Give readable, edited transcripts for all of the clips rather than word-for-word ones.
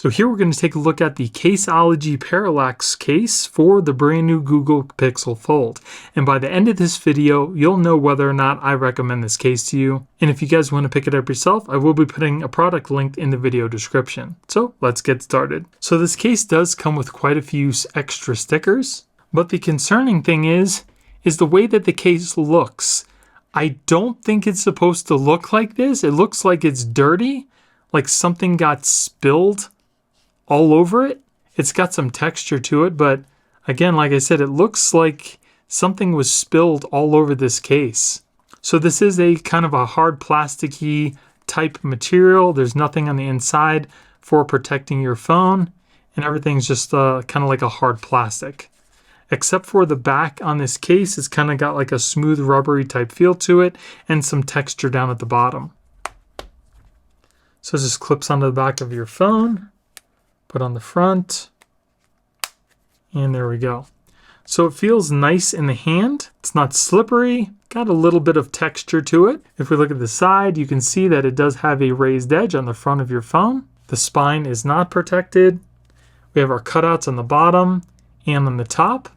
So here we're going to take a look at the Caseology Parallax case for the brand new Google Pixel Fold. And by the end of this video, you'll know whether or not I recommend this case to you. And if you guys want to pick it up yourself, I will be putting a product linked in the video description. So let's get started. So this case does come with quite a few extra stickers, but the concerning thing is the way that the case looks. I don't think it's supposed to look like this. It looks like it's dirty, like something got spilled all over it. It's got some texture to it, but again, like I said, it looks like something was spilled all over this case. So this is a kind of a hard plasticky type material. There's nothing on the inside for protecting your phone, and everything's just kind of like a hard plastic. Except for the back on this case, it's kind of got like a smooth rubbery type feel to it and some texture down at the bottom. So it just clips onto the back of your phone, put on the front, and there we go. So it feels nice in the hand. It's not slippery, got a little bit of texture to it. If we look at the side, you can see that it does have a raised edge on the front of your phone. The spine is not protected. We have our cutouts on the bottom and on the top.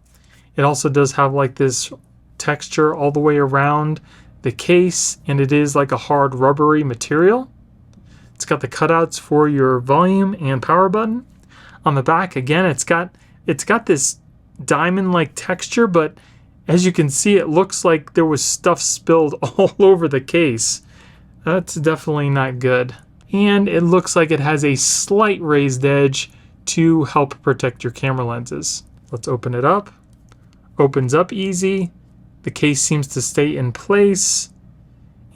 It also does have like this texture all the way around the case, and it is like a hard rubbery material. It's got the cutouts for your volume and power button. On the back, again, it's got this diamond-like texture, but as you can see, it looks like there was stuff spilled all over the case. That's definitely not good. And it looks like it has a slight raised edge to help protect your camera lenses. Let's open it up. Opens up easy. The case seems to stay in place.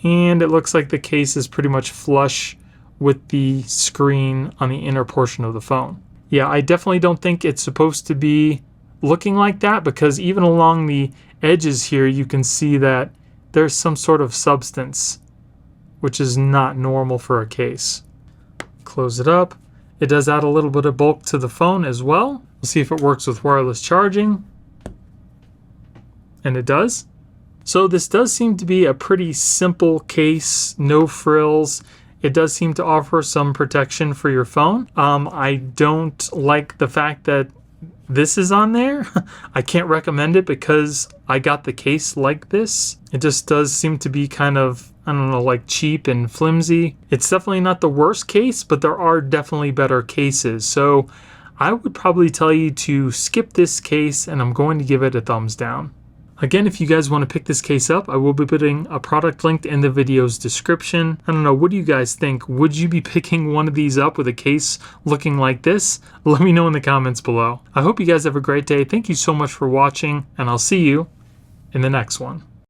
And it looks like the case is pretty much flush with the screen on the inner portion of the phone. Yeah, I definitely don't think it's supposed to be looking like that, because even along the edges here, you can see that there's some sort of substance, which is not normal for a case. Close it up. It does add a little bit of bulk to the phone as well. We'll see if it works with wireless charging. And it does. So this does seem to be a pretty simple case, no frills. It does seem to offer some protection for your phone. I don't like the fact that this is on there. I can't recommend it because I got the case like this. It just does seem to be kind of, I don't know, like cheap and flimsy. It's definitely not the worst case, but there are definitely better cases. So I would probably tell you to skip this case, and I'm going to give it a thumbs down. Again, if you guys want to pick this case up, I will be putting a product linked in the video's description. I don't know, what do you guys think? Would you be picking one of these up with a case looking like this? Let me know in the comments below. I hope you guys have a great day. Thank you so much for watching, and I'll see you in the next one.